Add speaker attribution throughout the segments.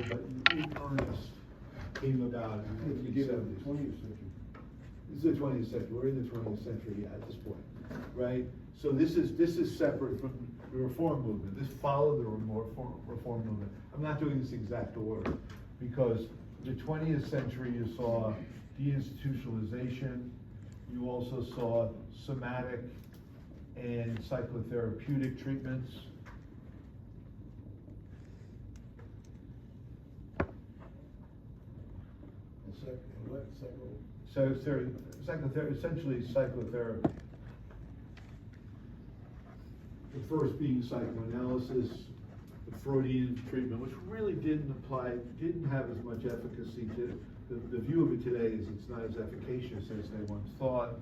Speaker 1: but in earnest came about in the 1970s.
Speaker 2: 20th century.
Speaker 1: This is the 20th century. We're in the 20th century at this point, right? So this is separate from the reform movement. This followed the reform movement. I'm not doing this exact order because the 20th century you saw deinstitutionalization. You also saw somatic and psychotherapeutic treatments. Psychotherapy, essentially psychotherapy. The first being psychoanalysis, the Freudian treatment, which really didn't have as much efficacy to, the view of it today is it's not as efficacious as they once thought,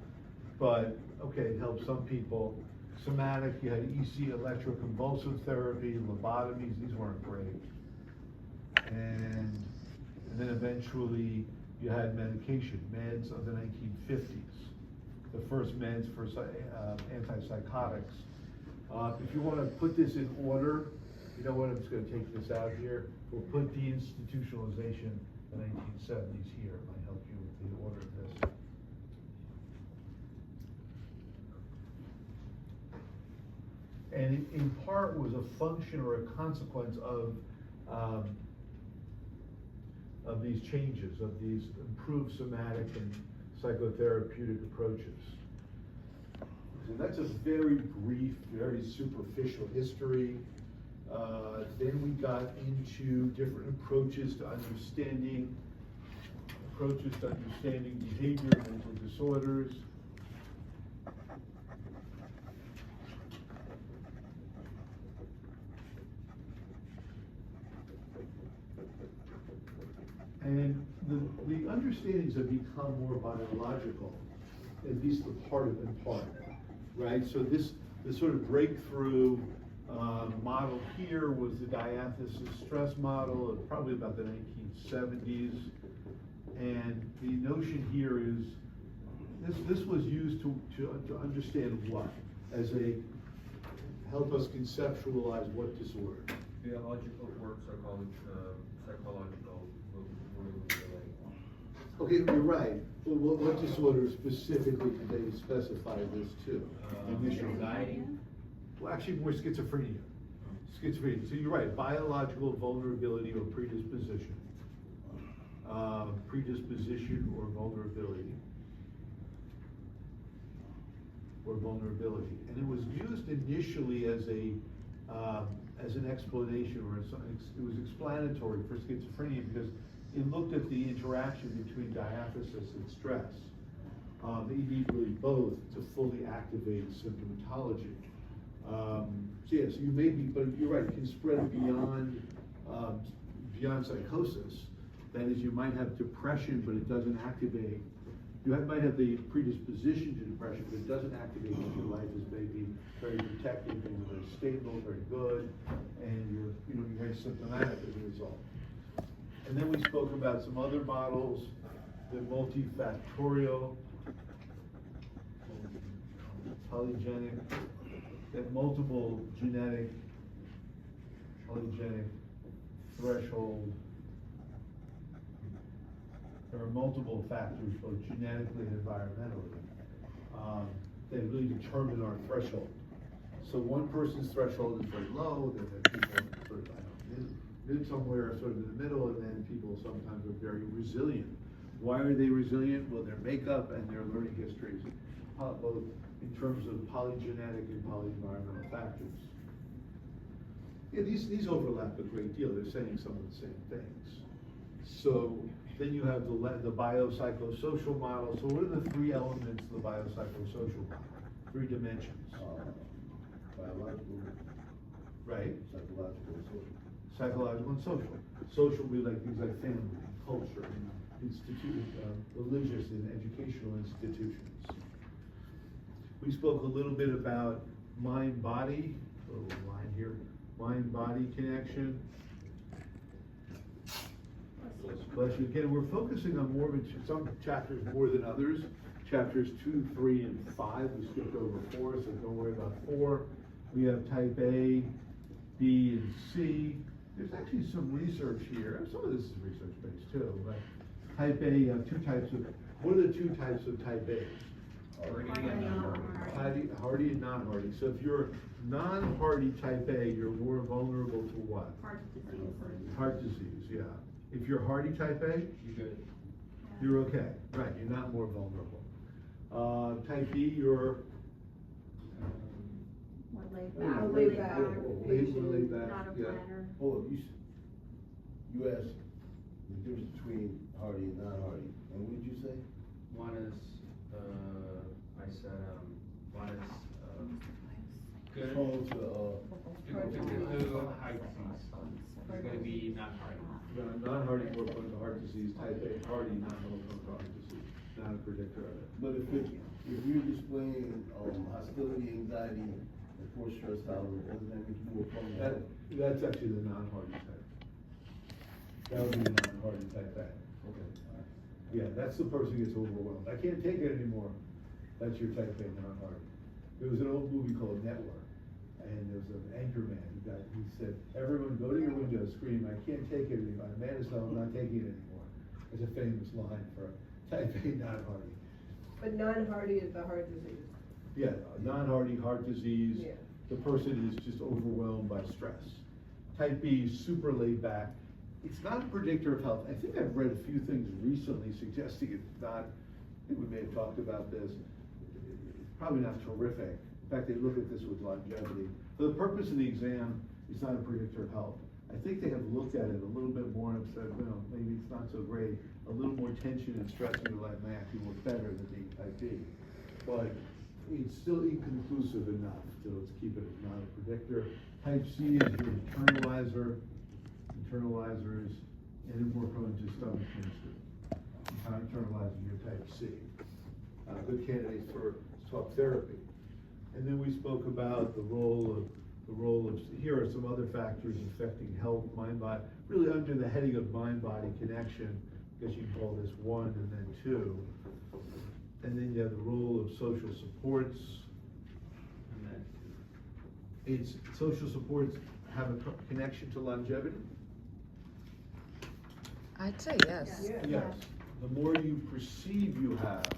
Speaker 1: but okay, it helped some people. Somatic, you had EC, electroconvulsive therapy, lobotomies, these weren't great. And then eventually you had medication, meds of the 1950s. The first meds for antipsychotics. If you want to put this in order, you know what, I'm just going to take this out here. We'll put deinstitutionalization in the 1970s here. It might help you with the order of this. And it, in part, was a function or a consequence of these changes, of these improved somatic and psychotherapeutic approaches. So that's a very brief, very superficial history. Then we got into different approaches to understanding behavior, mental disorders. And the understandings have become more biological, at least the part of in part, right? So this sort of breakthrough model here was the diathesis stress model of probably about the 1970s. And the notion here is, this was used to understand what? As a, help us conceptualize what disorder?
Speaker 3: Biological works are called psychological movement related.
Speaker 1: Okay, you're right. But what disorder specifically did they specify this to?
Speaker 3: Anxiety.
Speaker 1: Well, actually, more schizophrenia. Schizophrenia. So you're right. Biological vulnerability or predisposition. Predisposition or vulnerability. And it was used initially as an explanation, or it was explanatory for schizophrenia because it looked at the interaction between diathesis and stress. You need really both to fully activate symptomatology. So yes, you may be, but you're right, it can spread beyond psychosis. That is, you might have depression, but it doesn't activate. You might have the predisposition to depression, but it doesn't activate because your life is maybe very protected, things are very stable, very good, and you're very symptomatic as a result. And then we spoke about some other models, the multifactorial, polygenic, that multiple genetic, polygenic threshold. There are multiple factors, both genetically and environmentally, that really determine our threshold. So one person's threshold is very low, then there are people sort of, mid somewhere, sort of in the middle, and then people sometimes are very resilient. Why are they resilient? Well, their makeup and their learning histories, both in terms of polygenetic and poly-environmental factors. Yeah, these overlap a great deal. They're saying some of the same things. So then you have the biopsychosocial model. So what are the three elements of the biopsychosocial model? Three dimensions.
Speaker 2: Biological,
Speaker 1: right?
Speaker 2: psychological, and social.
Speaker 1: Psychological and social. Social would be like things like family, culture, and religious and educational institutions. We spoke a little bit about mind-body, a little line here, mind-body connection. Bless you. Again, we're focusing on some chapters more than others. Chapters 2, 3, and 5. We skipped over 4, so don't worry about 4. We have type A, B, and C. there's actually some research here, some of this is research-based too, but type A, you have two types of, what are the two types of type A's?
Speaker 3: Hardy and non-hardy.
Speaker 1: Hardy and non-hardy. So if you're non-hardy type A, you're more vulnerable to what?
Speaker 4: Heart disease.
Speaker 1: Heart disease, yeah. If you're hardy type A,
Speaker 3: You good?
Speaker 1: you're okay, right, you're not more vulnerable. Type B, you're
Speaker 4: More laid
Speaker 2: More
Speaker 4: back.
Speaker 2: laid back.
Speaker 1: laid back,
Speaker 4: Not a
Speaker 1: yeah.
Speaker 4: planner.
Speaker 2: Oh, you asked the difference between hardy and non-hardy, and what did you say?
Speaker 3: One is, I said, one is, good.
Speaker 2: Prone to,
Speaker 3: People who have heart disease, it's gonna be not hardy.
Speaker 1: Non-hardy more prone to heart disease, type A, hardy not more prone to heart disease, not a predictor of it.
Speaker 2: but if you're displaying, hostility, anxiety, and poor stress tolerance, doesn't that make you more prone to
Speaker 1: That, that's actually the non-hardy type. That would be the non-hardy type A.
Speaker 2: Okay.
Speaker 1: Yeah, that's the person who gets overwhelmed. I can't take it anymore. That's your type A non-hardy. There was an old movie called Network, and there was an anchor man he said, everyone go to your window, scream, I can't take it anymore. I'm mad as hell, I'm not taking it anymore. It's a famous line for type A non-hardy.
Speaker 5: But non-hardy is the heart disease.
Speaker 1: Yeah, non-hardy heart disease.
Speaker 5: Yeah.
Speaker 1: The person is just overwhelmed by stress. Type B, super laid back. It's not a predictor of health. I think I've read a few things recently suggesting it's not, I think we may have talked about this. It's probably not terrific. In fact, they look at this with longevity. For the purpose of the exam, it's not a predictor of health. I think they have looked at it a little bit more and said, well, maybe it's not so great. A little more tension and stress in your life may actually work better than being type B. But it's still inconclusive enough, so let's keep it as not a predictor. Type C is your internalizers, and they're more prone to stomach cancer. Internalizers, your type C. Good candidates for talk therapy. And then we spoke about the role of, here are some other factors affecting health, mind, body, really under the heading of mind-body connection, because you can call this 1 and then 2. And then you have the role of social supports.
Speaker 3: And then,
Speaker 1: It's, social supports have a connection to longevity?
Speaker 6: I'd say yes.
Speaker 5: Yeah.
Speaker 1: Yes. The more you perceive you have,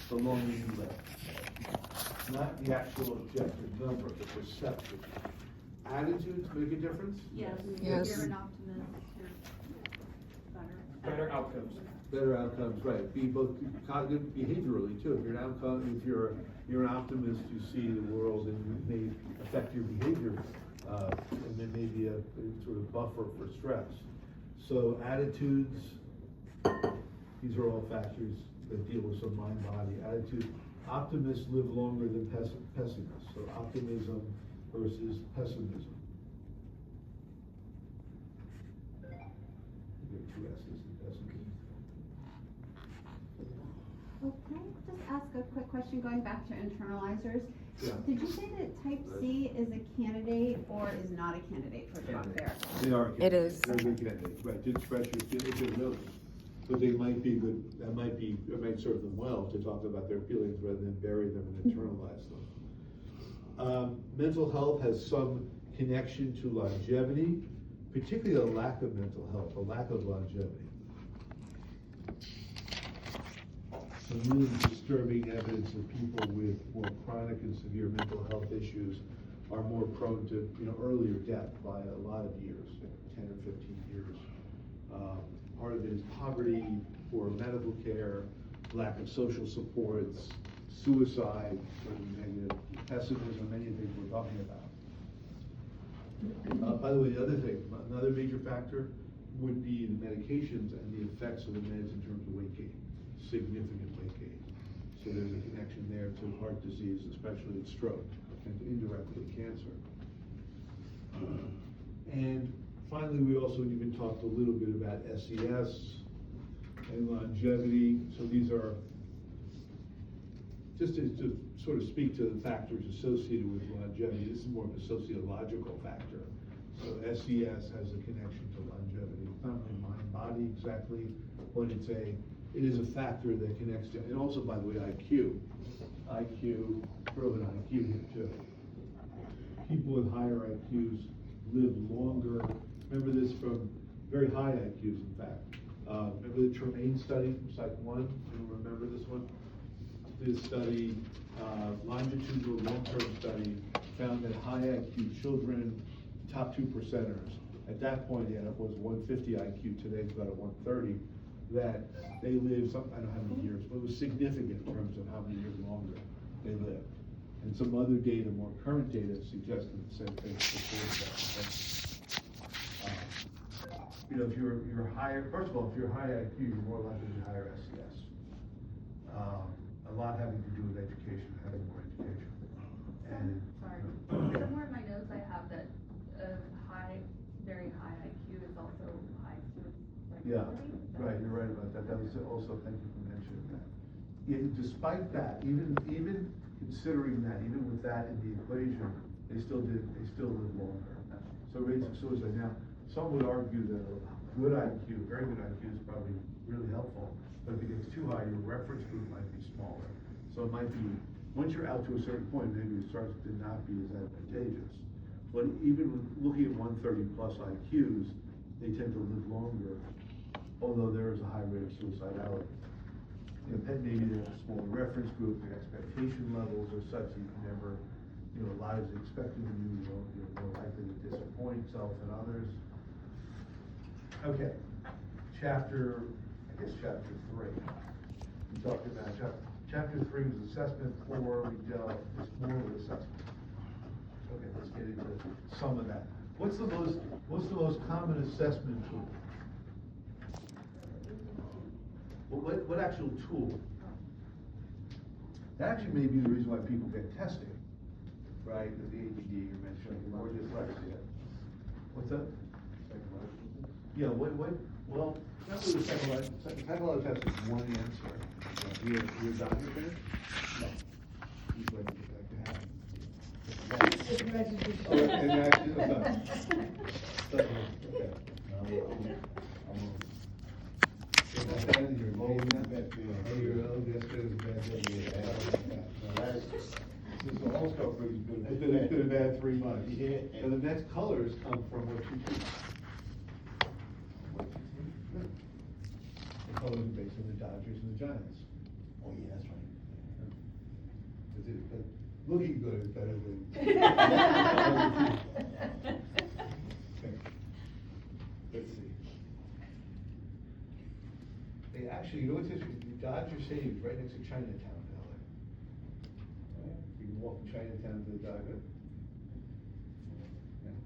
Speaker 1: the longer you live. Not the actual objective number, the perception. Attitudes make a difference?
Speaker 4: Yes.
Speaker 6: Yes.
Speaker 4: If you're an optimist, you're better.
Speaker 3: better outcomes.
Speaker 1: Better outcomes, right. Be both cognitive, behaviorally too. If you're you're an optimist, you see the world and it may affect your behavior, and there may be a sort of buffer for stress. So attitudes, these are all factors that deal with some mind-body attitude. Optimists live longer than pessimists, so optimism versus pessimism. There are two S's in pessimism.
Speaker 7: Well, can I just ask a quick question going back to internalizers?
Speaker 1: Yeah.
Speaker 7: Did you say that type C is a candidate or is not a candidate for talk
Speaker 3: Candidate.
Speaker 7: therapy?
Speaker 1: They are.
Speaker 6: It is.
Speaker 1: They're good candidates, right, to express your feelings, they're notes. But they might be good, it might serve them well to talk about their feelings rather than bury them and internalize them. Mental health has some connection to longevity, particularly a lack of mental health, a lack of longevity. Some really disturbing evidence that people with more chronic and severe mental health issues are more prone to, earlier death by a lot of years, 10 or 15 years. Part of it is poverty, poor medical care, lack of social supports, suicide, certainly negative, pessimism, many of the things we're talking about. By the way, the other thing, another major factor would be the medications and the effects of the meds in terms of weight gain, significant weight gain. So there's a connection there to heart disease, especially stroke, and indirectly cancer. And finally, we also even talked a little bit about SES and longevity. So these are, just to sort of speak to the factors associated with longevity, this is more of a sociological factor. So SES has a connection to longevity. It's not really mind-body exactly, but it is a factor that connects to, and also, by the way, IQ. IQ, throw an IQ here too. People with higher IQs live longer remember this from very high IQs, in fact. Remember the Tremaine study from Psych 1? Do you remember this one? This study, longitudinal long-term study, found that high IQ children, top 2%ers, at that point, it was 150 IQ, today it's about a 130, that they live some, I don't know how many years, but it was significant in terms of how many years longer they live. And some other data, more current data, suggested the same thing before that. You know, if you're higher, first of all, if you're high IQ, you're more likely to be higher SES. A lot having to do with education, having more education. And,
Speaker 4: Sorry,
Speaker 1: yeah.
Speaker 4: somewhere in my notes I have that very high IQ is also high suicide.
Speaker 1: Yeah, right, you're right about that. That was also, thank you for mentioning that. Yeah, despite that, even considering that, even with that in the equation, they still live longer. So rates of suicide. Now, some would argue that a good IQ, very good IQ is probably really helpful, but if it gets too high, your reference group might be smaller. So it might be, once you're out to a certain point, maybe it starts to not be as advantageous. But even with looking at 130 plus IQs, they tend to live longer, although there is a high rate of suicidality. You know, maybe there's a smaller reference group, their expectation levels are such that you can never, you know, lives expected of you, you're more likely to disappoint self and others. Okay, chapter 3. We talked about chapter 3 was assessment 4, we dealt with moral assessment. Okay, let's get into some of that. What's the most common assessment tool? What actual tool? That actually may be the reason why people get tested, right? The ADD you're mentioning, or dyslexia. What's that? Yeah, well, not really the psychological test is one answer. You're a doctor, Ben? No. He's waiting to get back to happen. Oh, and actually, okay. You're low in that. Oh, you're old, yesterday was a bad day. This is also pretty good. It's been a bad 3 months.
Speaker 2: Yeah.
Speaker 1: And the next colors come from what you teach. The colors are based on the Dodgers and the Giants.
Speaker 2: Oh, yeah, that's right.
Speaker 1: But looking good is better than. Okay. Let's see. They actually, you know what's interesting? The Dodger Stadium is right next to Chinatown in LA. You can walk from Chinatown to the Dodger.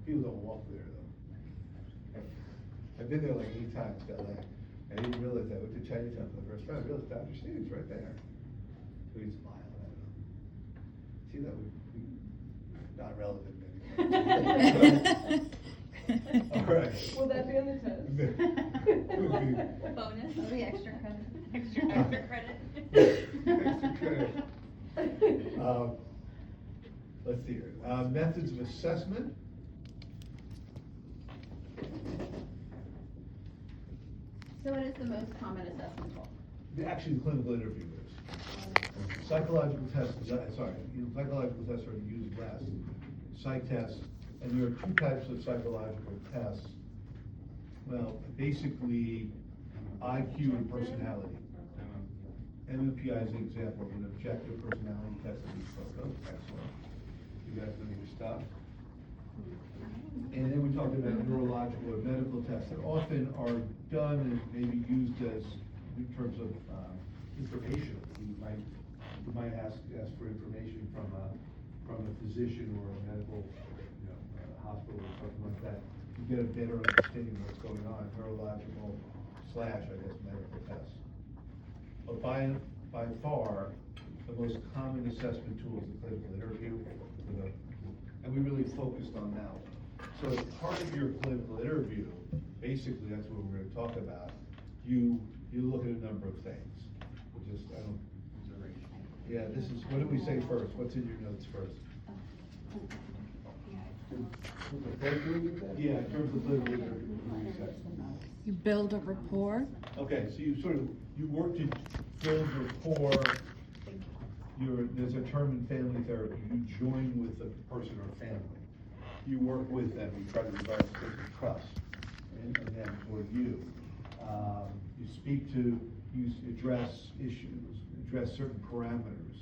Speaker 1: People don't walk there though. I've been there like 8 times to LA. I didn't realize that. I went to Chinatown for the first time. I realized Dodger Stadium's right there. So he smiled. I don't know. See, that would be not relevant maybe. All right.
Speaker 5: Will that be on the test?
Speaker 4: Bonus.
Speaker 7: That'll be extra credit.
Speaker 4: Extra credit.
Speaker 1: Extra credit. Let's see here. Methods of assessment.
Speaker 7: So what is the most common assessment tool?
Speaker 1: Actually, the clinical interview is. Psychological tests, psychological tests are used less. Psych tests, and there are 2 types of psychological tests. Well, basically, IQ and personality. MMPI is an example of an objective personality test that we spoke of. Excellent. You guys know your stuff. And then we talked about neurological or medical tests that often are done and maybe used as, in terms of information. You might ask for information from a physician or a medical, hospital or something like that. You get a better understanding of what's going on. Neurological / medical tests. But by far, the most common assessment tool is the clinical interview, and we really focused on that one. So as part of your clinical interview, basically that's what we're going to talk about. You look at a number of things. Yeah, this is, what did we say first? What's in your notes first? Yeah, in terms of clinical interview, what did we say?
Speaker 6: You build a rapport.
Speaker 1: Okay, so you work to build rapport. There's a term in family therapy, you join with the person or family. You work with them, you try to develop a sense of trust. and them toward you. You speak to, you address issues, address certain parameters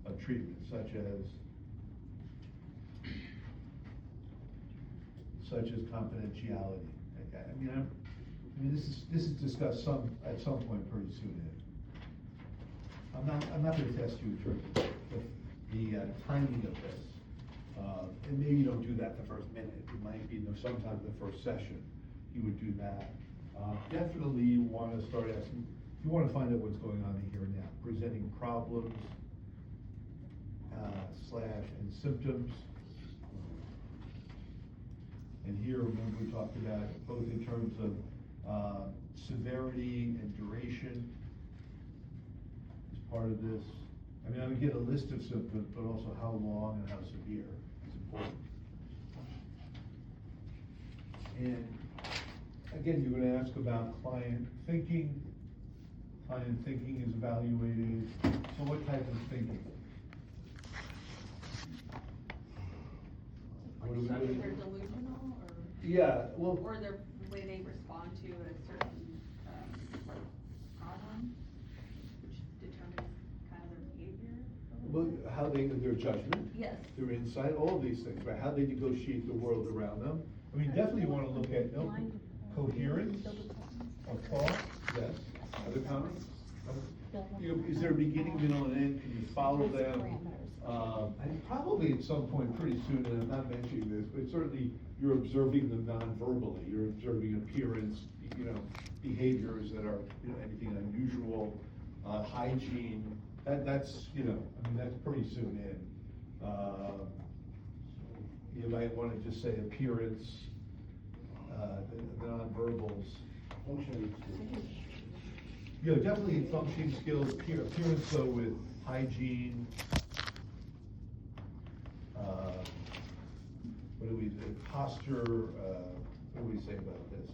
Speaker 1: of treatment, such as confidentiality. I mean, this is discussed at some point pretty soon. I'm not gonna test you in terms of the timing of this. And maybe you don't do that the first minute, it might be sometime in the first session, you would do that. Definitely you wanna start asking, you wanna find out what's going on here and now, presenting problems, and symptoms. And here, remember, we talked about both in terms of severity and duration as part of this. I mean, I would get a list of symptoms, but also how long and how severe is important. And again, you're gonna ask about client thinking. Client thinking is evaluated. So what type of thinking?
Speaker 4: Like they're delusional, or?
Speaker 1: Yeah, well.
Speaker 4: Or the way they respond to a certain, problem, which determines kind of their behavior?
Speaker 1: Well, how their judgment.
Speaker 4: Yes.
Speaker 1: Their insight, all these things, right? How they negotiate the world around them. I mean, definitely you wanna look at, coherence of thought, yes. Other comments? Is there a beginning, middle, and end? Can you follow them? And probably at some point pretty soon, and I'm not mentioning this, but certainly you're observing them non-verbally. You're observing appearance, behaviors that are, anything unusual, hygiene. That's that's pretty soon in. You might want to just say appearance, the non-verbals.
Speaker 2: Functioning skills.
Speaker 1: Definitely functioning skills, appearance though with hygiene. What do we say? Posture, what do we say about this?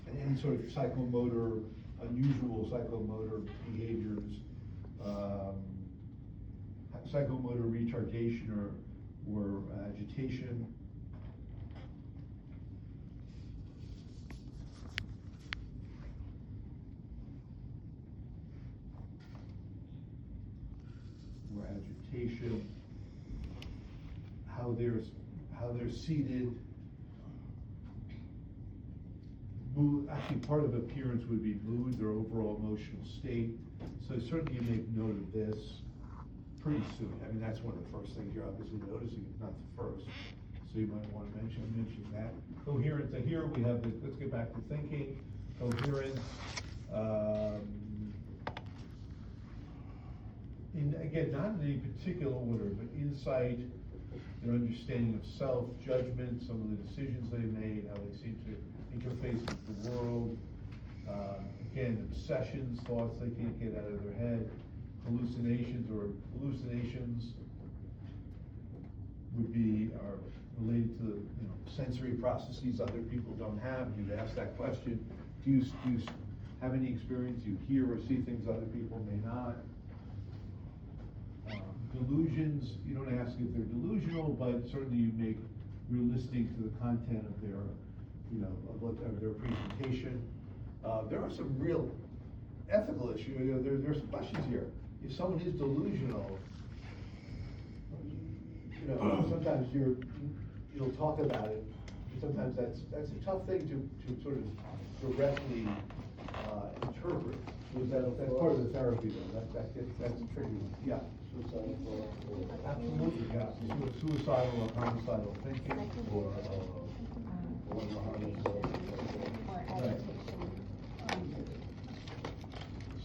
Speaker 1: And any sort of psychomotor, unusual psychomotor behaviors, psychomotor retardation or agitation. Or agitation, how they're seated. Mood, actually part of appearance would be mood, their overall emotional state. So certainly you make note of this pretty soon. I mean, that's one of the first things you're obviously noticing, if not the first. So you might want to mention that. Coherence, and here we have let's get back to thinking. Coherence, again, not in any particular order, but insight, their understanding of self, judgment, some of the decisions they made, how they seem to interface with the world. Again, obsessions, thoughts they can't get out of their head, hallucinations are related to sensory processes other people don't have. You'd ask that question. Do you have any experience? Do you hear or see things other people may not? Delusions, you don't ask if they're delusional, but certainly you're listening to the content of their, of their presentation. There are some real ethical issues. There's some questions here. If someone is delusional, sometimes you'll talk about it. Sometimes that's a tough thing to sort of directly interpret. That's part of the therapy though. That's tricky. Yeah.
Speaker 2: Suicidal thoughts.
Speaker 1: Absolutely, yeah. Suicidal or homicidal thinking or right.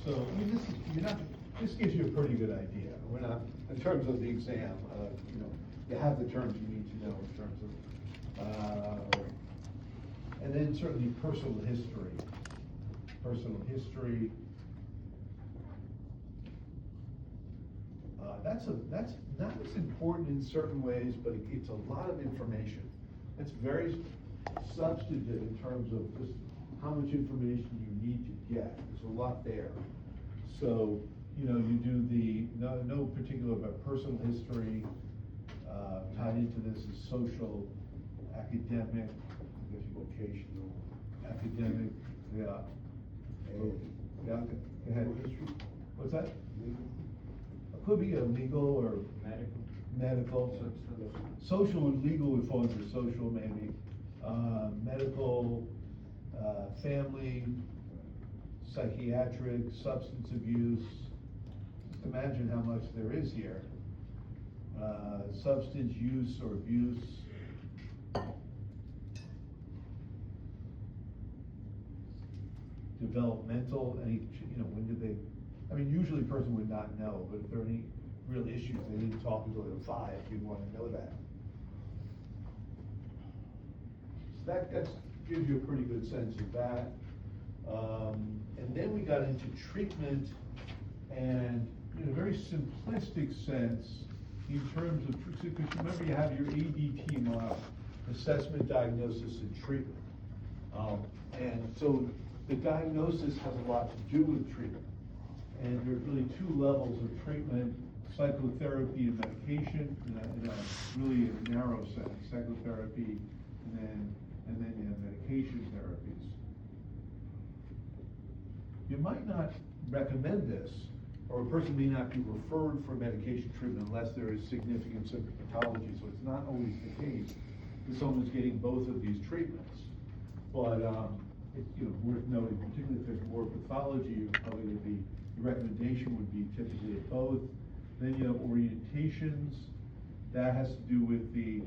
Speaker 1: So, I mean, this gives you a pretty good idea. We're not, in terms of the exam, you have the terms you need to know in terms of, and then certainly personal history. That's not as important in certain ways, but it's a lot of information. It's very substantive in terms of just how much information you need to get. There's a lot there. So, you do the, no particular about personal history, Tied into this is social, academic, I guess vocational, academic, yeah. Yeah, go ahead. What's that? It could be a legal or medical. Social and legal would fall under social maybe. Medical, family, psychiatric, substance abuse. Just imagine how much there is here. Substance use or abuse. Developmental, when did they, usually a person would not know, but if there are any real issues, they didn't talk until they were 5, you'd wanna know that. So that gives you a pretty good sense of that. And then we got into treatment, and in a very simplistic sense, in terms of, because remember you have your ADT model, assessment, diagnosis, and treatment. And so the diagnosis has a lot to do with treatment. And there's really 2 levels of treatment, psychotherapy and medication, in a really narrow sense, psychotherapy, and then you have medication therapies. You might not recommend this, or a person may not be referred for medication treatment unless there is significant symptomatology, so it's not always the case that someone's getting both of these treatments. But it's worth noting, particularly if there's more pathology, probably the recommendation would be typically of both. Then you have orientations, that has to do with the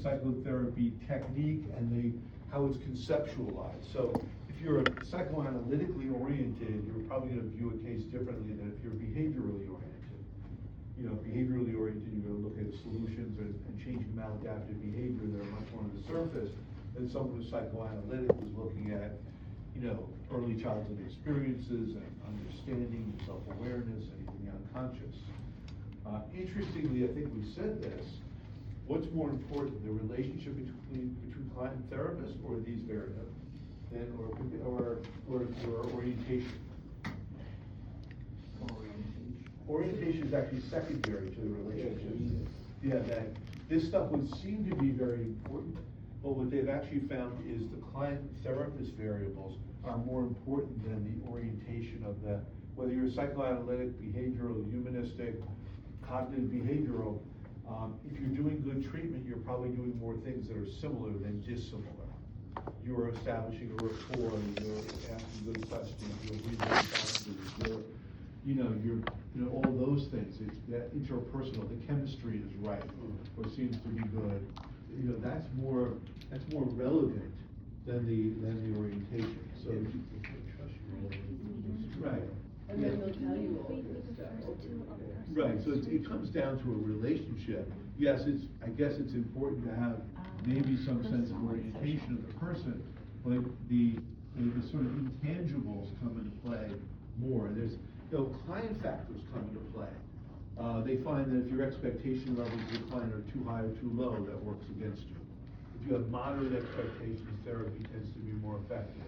Speaker 1: psychotherapy technique and how it's conceptualized. So if you're psychoanalytically oriented, you're probably going to view a case differently than if you're behaviorally oriented. Behaviorally oriented, you're going to look at solutions and changing maladaptive behavior that are much more on the surface than someone who's psychoanalytic who's looking at, early childhood experiences and understanding, self-awareness, anything unconscious. Interestingly, I think we said this, what's more important, the relationship between client and therapist, or these variables, or orientation? Orientation is actually secondary to the relationship. Yeah, that this stuff would seem to be very important, but what they've actually found is the client-therapist variables are more important than the orientation of whether you're psychoanalytic, behavioral, humanistic, cognitive behavioral. If you're doing good treatment, you're probably doing more things that are similar than dissimilar. You're establishing a rapport, you're asking good questions, you're reading responses, you're all those things. It's that interpersonal, the chemistry is right, or seems to be good. That's more relevant than the orientation. So right.
Speaker 5: And then they'll tell you all this stuff.
Speaker 1: Right, so it comes down to a relationship. Yes, I guess it's important to have maybe some sense of orientation of the person, but the sort of intangibles come into play more. There's, client factors come into play. They find that if your expectation levels of the client are too high or too low, that works against you. If you have moderate expectations, therapy tends to be more effective.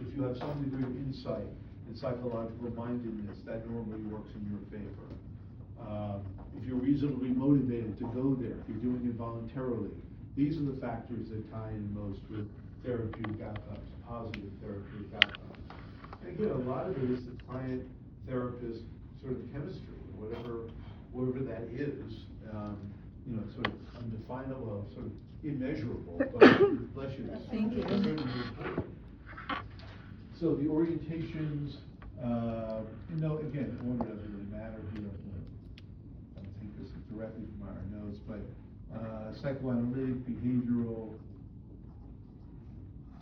Speaker 1: If you have some degree of insight and psychological mindedness, that normally works in your favor. If you're reasonably motivated to go there, if you're doing it voluntarily, these are the factors that tie in most with therapeutic outcomes, positive therapeutic outcomes. And again, a lot of it is the client-therapist sort of chemistry, whatever that is, sort of undefinable, sort of immeasurable, but bless you.
Speaker 6: Thank you.
Speaker 1: So the orientations, again, order doesn't really matter here. I don't take this directly from our notes, but psychoanalytic, behavioral,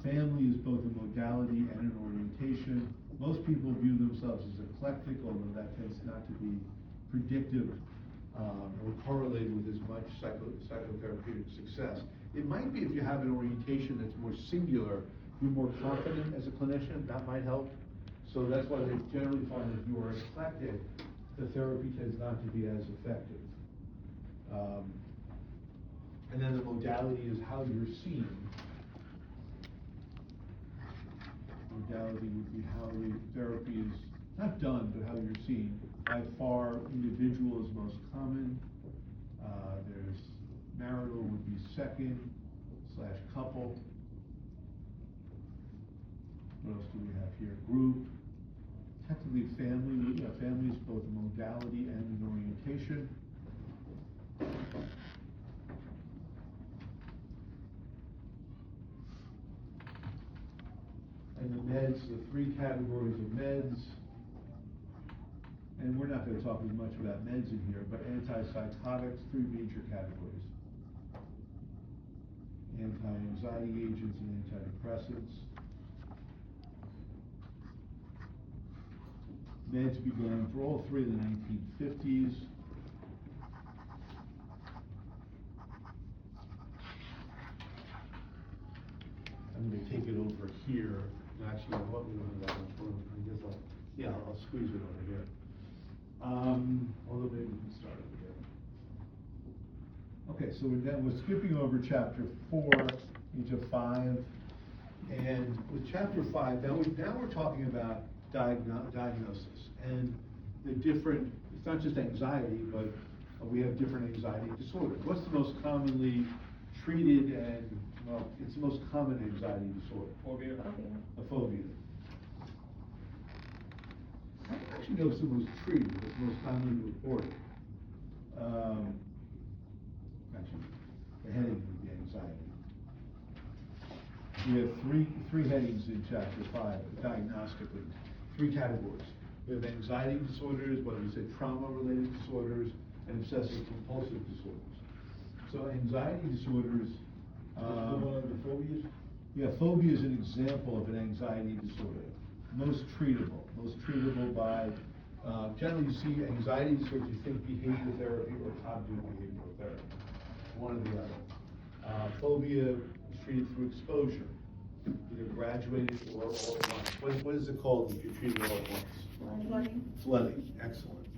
Speaker 1: family is both a modality and an orientation. Most people view themselves as eclectic, although that tends not to be predictive or correlated with as much psychotherapeutic success. It might be if you have an orientation that's more singular, you're more confident as a clinician, that might help. So that's why they generally find that if you are eclectic, the therapy tends not to be as effective. And then the modality is how you're seen. Modality would be how the therapy is not done, but how you're seen. By far, individual is most common. There's marital would be second/couple. What else do we have here? Group. Technically, family, family is both a modality and an orientation. And the meds, the three categories of meds. And we're not gonna talk as much about meds in here, but antipsychotics, three major categories. Anti-anxiety agents and antidepressants. Meds began for all three in the 1950s. I'm gonna take it over here. Actually, what we don't have that much room. I guess I'll squeeze it over here. Although maybe we can start over there. Okay, so we're skipping over chapter 4 into 5. And with chapter 5, now we're talking about diagnosis and the different, it's not just anxiety, but we have different anxiety disorders. What's the most commonly treated and, well, it's the most common anxiety disorder?
Speaker 3: Phobia.
Speaker 1: A phobia. I don't actually know if it's the most treated, but it's most commonly reported. Actually, the heading would be anxiety. We have three headings in chapter 5, diagnostically, 3 categories. We have anxiety disorders, what we say trauma-related disorders, and obsessive-compulsive disorders. So anxiety disorders.
Speaker 2: The phobias?
Speaker 1: Yeah, phobia is an example of an anxiety disorder. Most treatable by, generally you see anxiety disorders, you think behavior therapy or cognitive behavioral therapy, one or the other. Phobia is treated through exposure, either graduated or all at once. What is it called if you're treated all at once?
Speaker 7: Flooding.
Speaker 1: Flooding, excellent.